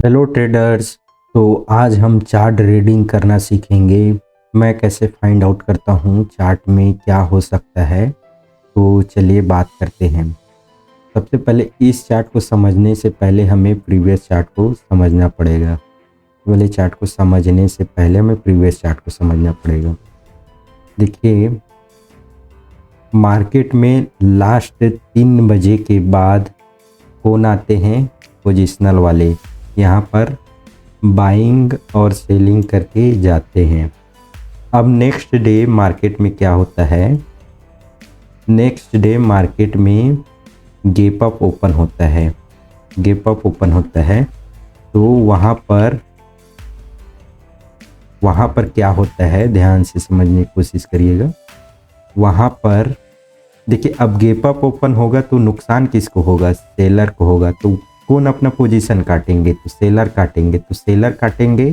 Hello traders. तो आज हम चार्ट रीडिंग करना सीखेंगे। मैं कैसे फाइंड आउट करता हूँ चार्ट में क्या हो सकता है। तो चलिए बात करते हैं। सबसे पहले इस चार्ट को समझने से पहले हमें प्रीवियस चार्ट को समझना पड़ेगा। वाले चार्ट को समझने से पहले हमें प्रीवियस चार्ट को समझना पड़ेगा। देखिए, मार्केट में लास्ट 3 बजे के बाद कौन आते हैं? पोजिशनल वाले यहाँ पर बाइंग और सेलिंग करके जाते हैं। अब नेक्स्ट डे मार्केट में क्या होता है? नेक्स्ट डे मार्केट में गैप अप ओपन होता है। गैप अप ओपन होता है तो वहाँ पर क्या होता है, ध्यान से समझने की कोशिश करिएगा। वहाँ पर देखिए, अब गैप अप ओपन होगा तो नुकसान किसको होगा? सेलर को होगा। तो कौन अपना पोजीशन काटेंगे? तो सेलर काटेंगे।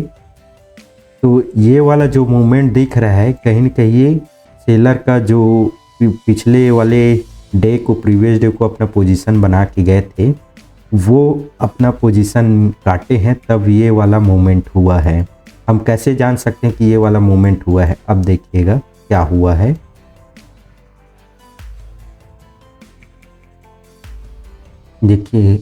तो ये वाला जो मूवमेंट दिख रहा है, कहीं न कहीं सेलर का जो पिछले वाले डे को, प्रीवियस डे को अपना पोजीशन बना के गए थे, वो अपना पोजीशन काटे हैं, तब ये वाला मूवमेंट हुआ है। हम कैसे जान सकते हैं कि ये वाला मूवमेंट हुआ है? अब देखिएगा क्या हुआ है। देखिए,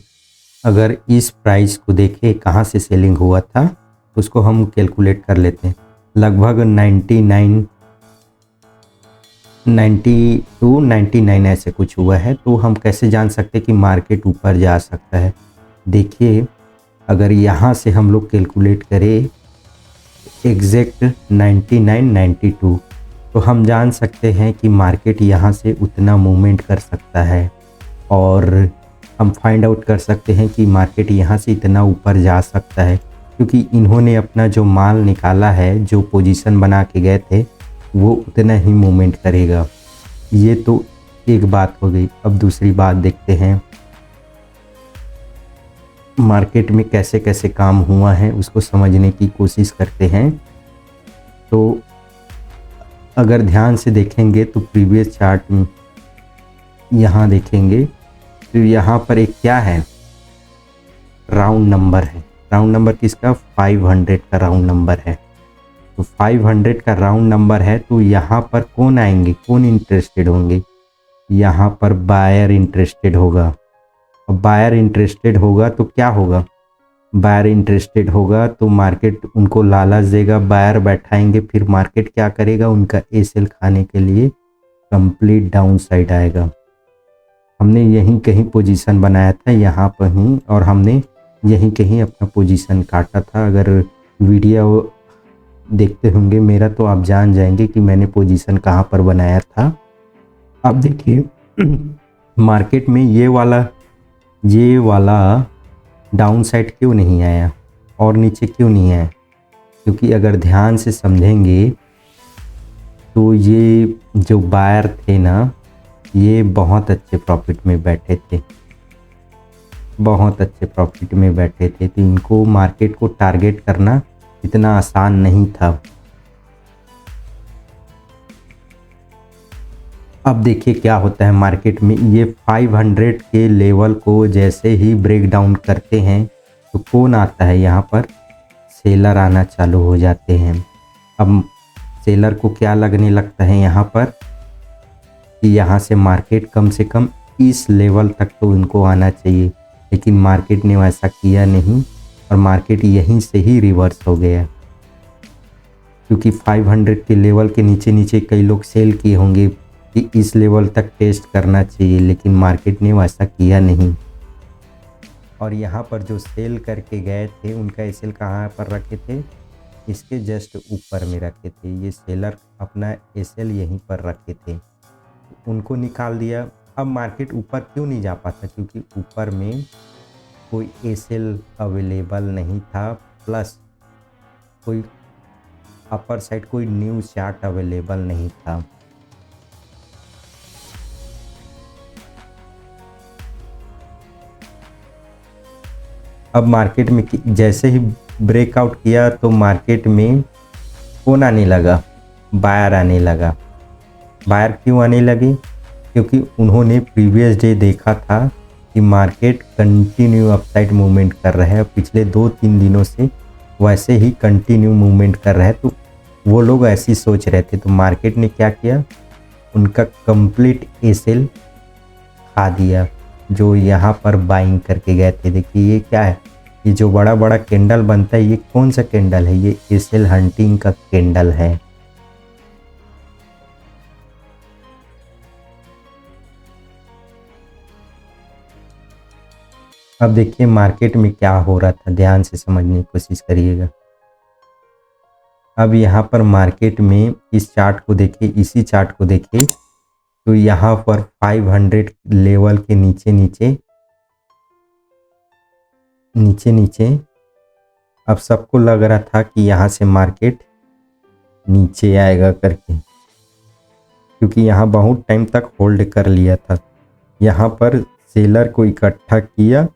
अगर इस प्राइस को देखें कहाँ से सेलिंग हुआ था, उसको हम कैलकुलेट कर लेते हैं। लगभग 92-99 ऐसे कुछ हुआ है। तो हम कैसे जान सकते हैं कि मार्केट ऊपर जा सकता है? देखिए, अगर यहाँ से हम लोग कैलकुलेट करें एग्जैक्ट 99-92, तो हम जान सकते हैं कि मार्केट यहाँ से उतना मूवमेंट कर सकता है। और हम फाइंड आउट कर सकते हैं कि मार्केट यहाँ से इतना ऊपर जा सकता है, क्योंकि इन्होंने अपना जो माल निकाला है, जो पोजीशन बना के गए थे, वो उतना ही मूवमेंट करेगा। ये तो एक बात हो गई। अब दूसरी बात देखते हैं, मार्केट में कैसे कैसे काम हुआ है उसको समझने की कोशिश करते हैं। तो अगर ध्यान से देखेंगे तो प्रीवियस चार्ट में यहाँ देखेंगे तो यहाँ पर एक क्या है, राउंड नंबर है। राउंड नंबर किसका? 500 का राउंड नंबर है। तो 500 का राउंड नंबर है, तो यहाँ पर कौन आएंगे, कौन इंटरेस्टेड होंगे? यहाँ पर बायर इंटरेस्टेड होगा। अब बायर इंटरेस्टेड होगा तो क्या होगा? बायर इंटरेस्टेड होगा तो मार्केट उनको लालच देगा, बायर बैठाएंगे, फिर मार्केट क्या करेगा? उनका एसएल खाने के लिए कंप्लीट डाउन साइड आएगा। हमने यहीं कहीं पोजीशन बनाया था, यहाँ पर ही, और हमने यहीं कहीं अपना पोजीशन काटा था। अगर वीडियो देखते होंगे मेरा तो आप जान जाएंगे कि मैंने पोजीशन कहाँ पर बनाया था। अब देखिए, मार्केट में ये वाला डाउन साइड क्यों नहीं आया और नीचे क्यों नहीं आया? क्योंकि अगर ध्यान से समझेंगे तो ये जो बायर थे ना, ये बहुत अच्छे प्रॉफिट में बैठे थे, तो इनको मार्केट को टारगेट करना इतना आसान नहीं था। अब देखिए क्या होता है मार्केट में। ये 500 के लेवल को जैसे ही ब्रेक डाउन करते हैं तो कौन आता है? यहाँ पर सेलर आना चालू हो जाते हैं। अब सेलर को क्या लगने लगता है यहाँ पर कि यहाँ से मार्केट कम से कम इस लेवल तक तो इनको आना चाहिए, लेकिन मार्केट ने वैसा किया नहीं और मार्केट यहीं से ही रिवर्स हो गया। क्योंकि 500 के लेवल के नीचे कई लोग सेल किए होंगे कि इस लेवल तक टेस्ट करना चाहिए, लेकिन मार्केट ने वैसा किया नहीं। और यहाँ पर जो सेल करके गए थे उनका एसएल कहाँ पर रखे थे? इसके जस्ट ऊपर में रखे थे। ये सेलर अपना एसएल यहीं पर रखे थे, उनको निकाल दिया। अब मार्केट ऊपर क्यों नहीं जा पाता? क्योंकि ऊपर में कोई एसएल अवेलेबल नहीं था, प्लस कोई अपर साइड कोई न्यू चार्ट अवेलेबल नहीं था। अब मार्केट में जैसे ही ब्रेकआउट किया तो मार्केट में कौन आने लगा? बायर आने लगा। बायर क्यों आने लगे? क्योंकि उन्होंने प्रीवियस डे देखा था कि कि मार्केट कंटिन्यू अपसाइड मूवमेंट कर रहा है। पिछले 2-3 दिनों से वैसे ही कंटिन्यू मूवमेंट कर रहा है। तो वो लोग ऐसी सोच रहे थे, तो मार्केट ने क्या किया, उनका कंप्लीट एसेल खा दिया जो यहाँ पर बाइंग करके गए थे। देखिए ये क्या है, ये जो बड़ा बड़ा कैंडल बनता है, ये कौन सा कैंडल है, ये एसेल हंटिंग का कैंडल है। अब देखिए मार्केट में क्या हो रहा था, ध्यान से समझने की कोशिश करिएगा। अब यहाँ पर मार्केट में इस चार्ट को देखिए, इसी चार्ट को देखिए, तो यहाँ पर 500 लेवल के नीचे नीचे अब सबको लग रहा था कि यहाँ से मार्केट नीचे आएगा करके, क्योंकि यहाँ बहुत टाइम तक होल्ड कर लिया था। यहाँ पर सेलर को इकट्ठा किया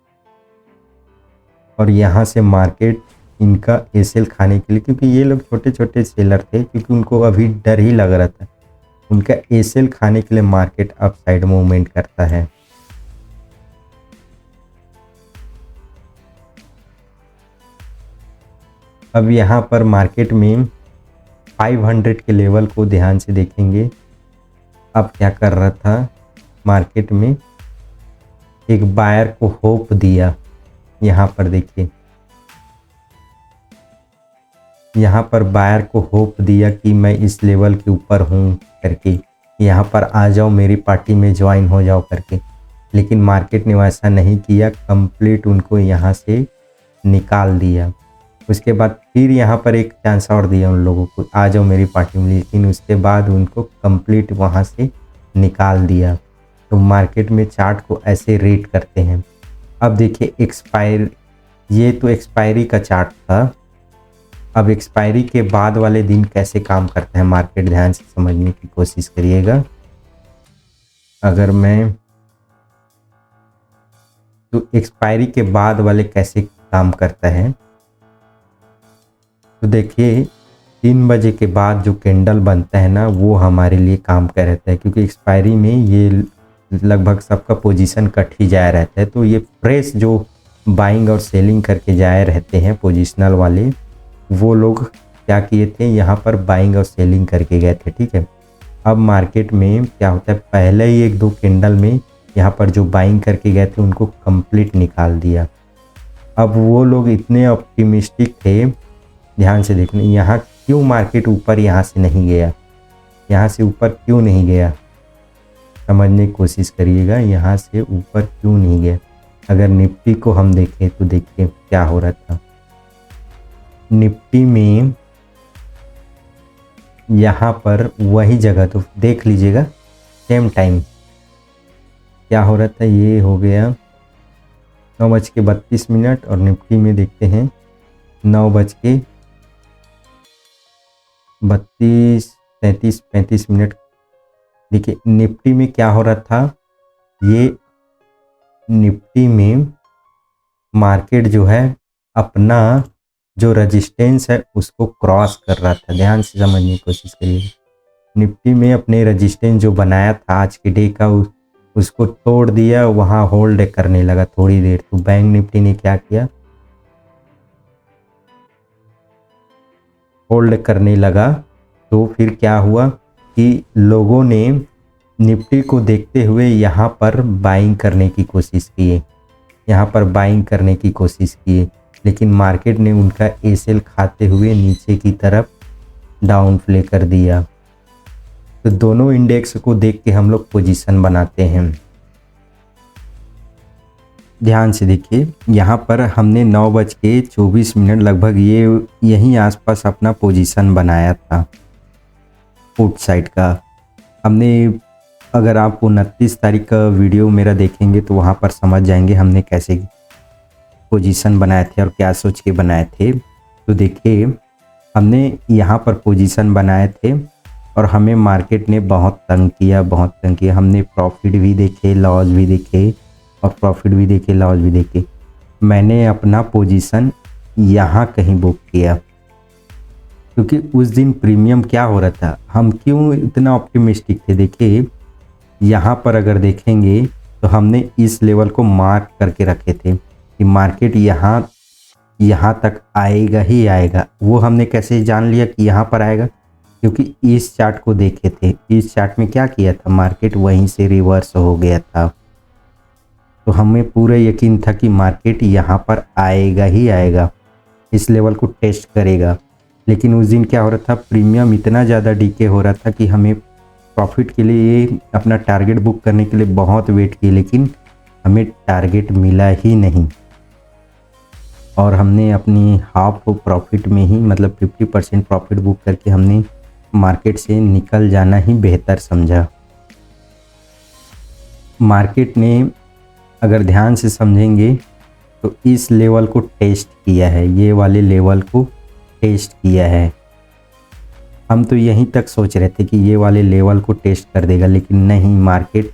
और यहाँ से मार्केट इनका एसेल खाने के लिए, क्योंकि ये लोग छोटे छोटे सेलर थे, क्योंकि उनको अभी डर ही लग रहा था, उनका एसेल खाने के लिए मार्केट अपसाइड मूवमेंट करता है। अब यहाँ पर मार्केट में 500 के लेवल को ध्यान से देखेंगे। अब क्या कर रहा था, मार्केट में एक बायर को होप दिया। यहाँ पर देखिए, यहाँ पर बायर को होप दिया कि मैं इस लेवल के ऊपर हूँ करके, यहाँ पर आ जाओ मेरी पार्टी में ज्वाइन हो जाओ करके। लेकिन मार्केट ने वैसा नहीं किया, कंप्लीट उनको यहाँ से निकाल दिया। उसके बाद फिर यहाँ पर एक चांस और दिया उन लोगों को, आ जाओ मेरी पार्टी में, लेकिन उसके बाद उनको कंप्लीट वहाँ से निकाल दिया। तो मार्केट में चार्ट को ऐसे रेट करते हैं। अब देखिए एक्सपायर, ये तो एक्सपायरी का चार्ट था। अब एक्सपायरी के बाद वाले दिन कैसे काम करता है मार्केट, ध्यान से समझने की कोशिश करिएगा। अगर मैं तो एक्सपायरी के बाद वाले कैसे काम करता है, तो देखिए 3 बजे के बाद जो कैंडल बनता है ना, वो हमारे लिए काम कर रहता है, क्योंकि एक्सपायरी में ये लगभग सबका पोजीशन कट ही जाया रहता है। तो ये फ्रेश जो बाइंग और सेलिंग करके जाए रहते हैं पोजिशनल वाले, वो लोग क्या किए थे, यहाँ पर बाइंग और सेलिंग करके गए थे। ठीक है, अब मार्केट में क्या होता है, पहले ही 1-2 कैंडल में यहाँ पर जो बाइंग करके गए थे उनको कंप्लीट निकाल दिया। अब वो लोग इतने ऑप्टिमिस्टिक थे, ध्यान से देखना, यहाँ क्यों मार्केट ऊपर यहाँ से नहीं गया, यहाँ से ऊपर क्यों नहीं गया, समझने की कोशिश करिएगा, यहाँ से ऊपर क्यों नहीं गया। अगर निफ्टी को हम देखें तो देखिए क्या हो रहा था, निफ्टी में यहाँ पर वही जगह, तो देख लीजिएगा सेम टाइम क्या हो रहा था, ये हो गया 9:32 और निफ्टी में देखते हैं 9:32-33-35। देखिए निफ्टी में क्या हो रहा था, ये निफ्टी में मार्केट जो है अपना जो रेजिस्टेंस है उसको क्रॉस कर रहा था। ध्यान से समझने की कोशिश करिए, निफ्टी में अपने रेजिस्टेंस जो बनाया था आज के डे का, उसको तोड़ दिया, वहाँ होल्ड करने लगा थोड़ी देर। तो बैंक निफ्टी ने क्या किया, होल्ड करने लगा। तो फिर क्या हुआ कि लोगों ने निफ्टी को देखते हुए यहाँ पर बाइंग करने की कोशिश किए, यहाँ पर बाइंग करने की कोशिश किए, लेकिन मार्केट ने उनका एसेल खाते हुए नीचे की तरफ डाउन प्ले कर दिया। तो दोनों इंडेक्स को देख के हम लोग पोजीशन बनाते हैं। ध्यान से देखिए, यहाँ पर हमने 9:24 लगभग ये यहीं आसपास अपना पोजीशन बनाया था पुट साइड का। हमने, अगर आप 29 तारीख का वीडियो मेरा देखेंगे तो वहाँ पर समझ जाएंगे हमने कैसे पोजीशन बनाए थे और क्या सोच के बनाए थे। तो देखिए हमने यहाँ पर पोजीशन बनाए थे और हमें मार्केट ने बहुत तंग किया। हमने प्रॉफिट भी देखे, लॉस भी देखे, और प्रॉफिट भी देखे, लॉस भी देखे। मैंने अपना पोजीशन यहाँ कहीं बुक किया, क्योंकि उस दिन प्रीमियम क्या हो रहा था, हम क्यों इतना ऑप्टिमिस्टिक थे। देखिए यहाँ पर अगर देखेंगे तो हमने इस लेवल को मार्क करके रखे थे कि मार्केट यहाँ तक आएगा ही आएगा। वो हमने कैसे जान लिया कि यहाँ पर आएगा, क्योंकि इस चार्ट को देखे थे। इस चार्ट में क्या किया था, मार्केट वहीं से रिवर्स हो गया था। तो हमें पूरा यकीन था कि मार्केट यहाँ पर आएगा ही आएगा, इस लेवल को टेस्ट करेगा। लेकिन उस दिन क्या हो रहा था, प्रीमियम इतना ज़्यादा डीके हो रहा था कि हमें प्रॉफिट के लिए, अपना टारगेट बुक करने के लिए बहुत वेट किए, लेकिन हमें टारगेट मिला ही नहीं। और हमने अपनी हाफ प्रॉफिट में ही, मतलब 50% प्रॉफिट बुक करके हमने मार्केट से निकल जाना ही बेहतर समझा। मार्केट ने, अगर ध्यान से समझेंगे तो इस लेवल को टेस्ट किया है, ये वाले लेवल को टेस्ट किया है। हम तो यहीं तक सोच रहे थे कि ये वाले लेवल को टेस्ट कर देगा, लेकिन नहीं, मार्केट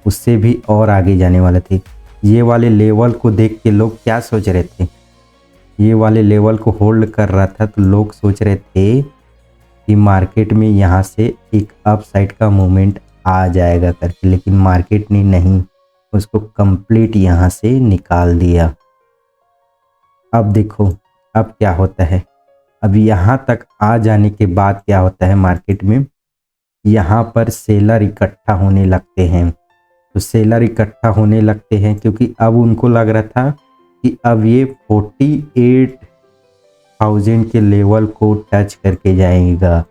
उससे भी और आगे जाने वाले थे। ये वाले लेवल को देख के लोग क्या सोच रहे थे, ये वाले लेवल को होल्ड कर रहा था तो लोग सोच रहे थे कि मार्केट में यहाँ से एक अप साइड का मूवमेंट आ जाएगा करके, लेकिन मार्केट ने नहीं, उसको कंप्लीट यहाँ से निकाल दिया। अब देखो अब क्या होता है, अब यहाँ तक आ जाने के बाद क्या होता है मार्केट में, यहाँ पर सेलर इकट्ठा होने लगते हैं। तो सेलर इकट्ठा होने लगते हैं क्योंकि अब उनको लग रहा था कि अब ये 48,000 के लेवल को टच करके जाएगा।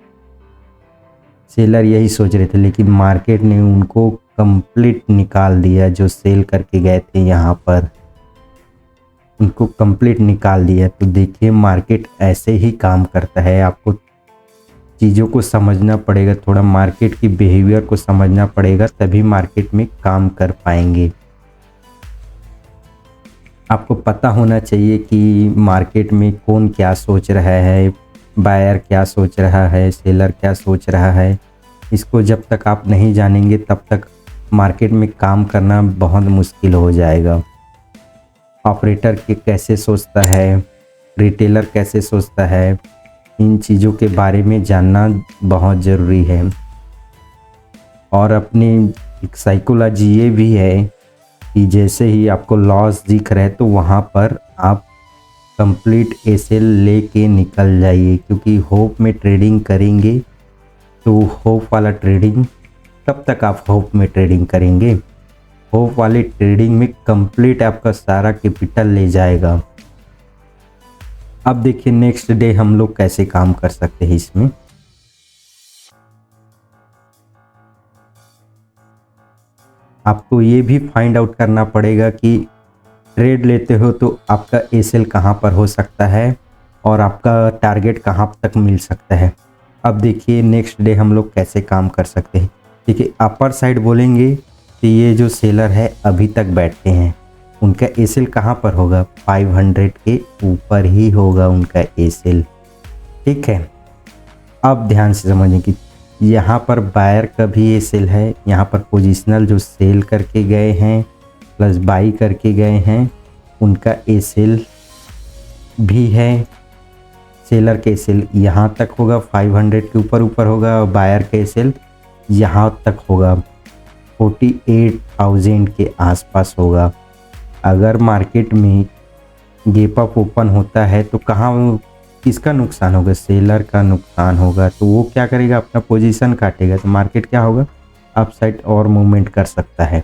सेलर यही सोच रहे थे, लेकिन मार्केट ने उनको कंप्लीट निकाल दिया। जो सेल करके गए थे यहाँ पर, उनको कंप्लीट निकाल दिया। तो देखिए मार्केट ऐसे ही काम करता है। आपको चीज़ों को समझना पड़ेगा, थोड़ा मार्केट की बिहेवियर को समझना पड़ेगा, तभी मार्केट में काम कर पाएंगे। आपको पता होना चाहिए कि मार्केट में कौन क्या सोच रहा है, बायर क्या सोच रहा है, सेलर क्या सोच रहा है। इसको जब तक आप नहीं जानेंगे तब तक मार्केट में काम करना बहुत मुश्किल हो जाएगा। ऑपरेटर के कैसे सोचता है, रिटेलर कैसे सोचता है, इन चीज़ों के बारे में जानना बहुत ज़रूरी है। और अपनी एक साइकोलॉजी ये भी है कि जैसे ही आपको लॉस दिख रहा है तो वहाँ पर आप कंप्लीट एसेल लेके निकल जाइए, क्योंकि होप में ट्रेडिंग करेंगे तो होप वाला ट्रेडिंग, कब तक आप होप में ट्रेडिंग करेंगे, होप वाली ट्रेडिंग में कंप्लीट आपका सारा कैपिटल ले जाएगा। अब देखिए नेक्स्ट डे हम लोग कैसे काम कर सकते हैं इसमें। आपको ये भी फाइंड आउट करना पड़ेगा कि ट्रेड लेते हो तो आपका एसेल कहाँ पर हो सकता है और आपका टारगेट कहाँ तक मिल सकता है। अब देखिए नेक्स्ट डे हम लोग कैसे काम कर सकते हैं। देखिए अपर साइड बोलेंगे कि ये जो सेलर है अभी तक बैठते हैं, उनका एसेल कहाँ पर होगा, 500 के ऊपर ही होगा उनका एसेल। ठीक है, अब ध्यान से समझें कि यहाँ पर बायर का भी एसेल है, यहाँ पर पोजिशनल जो सेल करके गए हैं प्लस बाई करके गए हैं उनका एसेल भी है। सेलर के एसेल यहाँ तक होगा, 500 के ऊपर होगा, और बायर का एसेल यहाँ तक होगा, 48,000 के आसपास होगा। अगर मार्केट में गैप अप ओपन होता है तो कहाँ, किसका नुकसान होगा, सेलर का नुकसान होगा। तो वो क्या करेगा, अपना पोजीशन काटेगा, तो मार्केट क्या होगा, अप साइड और मूवमेंट कर सकता है।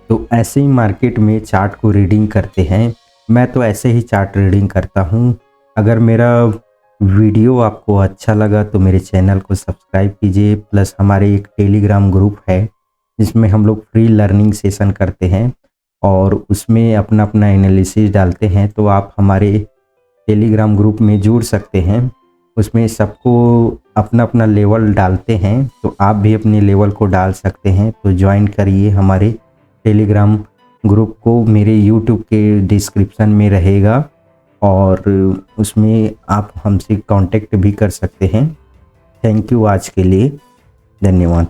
तो ऐसे ही मार्केट में चार्ट को रीडिंग करते हैं। मैं तो ऐसे ही चार्ट रीडिंग करता हूँ। अगर मेरा वीडियो आपको अच्छा लगा तो मेरे चैनल को सब्सक्राइब कीजिए, प्लस हमारे एक टेलीग्राम ग्रुप है जिसमें हम लोग फ्री लर्निंग सेशन करते हैं और उसमें अपना अपना एनालिसिस डालते हैं। तो आप हमारे टेलीग्राम ग्रुप में जुड़ सकते हैं। उसमें सबको अपना अपना लेवल डालते हैं, तो आप भी अपने लेवल को डाल सकते हैं। तो ज्वाइन करिए हमारे टेलीग्राम ग्रुप को, मेरे यूट्यूब के डिस्क्रिप्शन में रहेगा और उसमें आप हमसे कांटेक्ट भी कर सकते हैं। थैंक यू, आज के लिए धन्यवाद।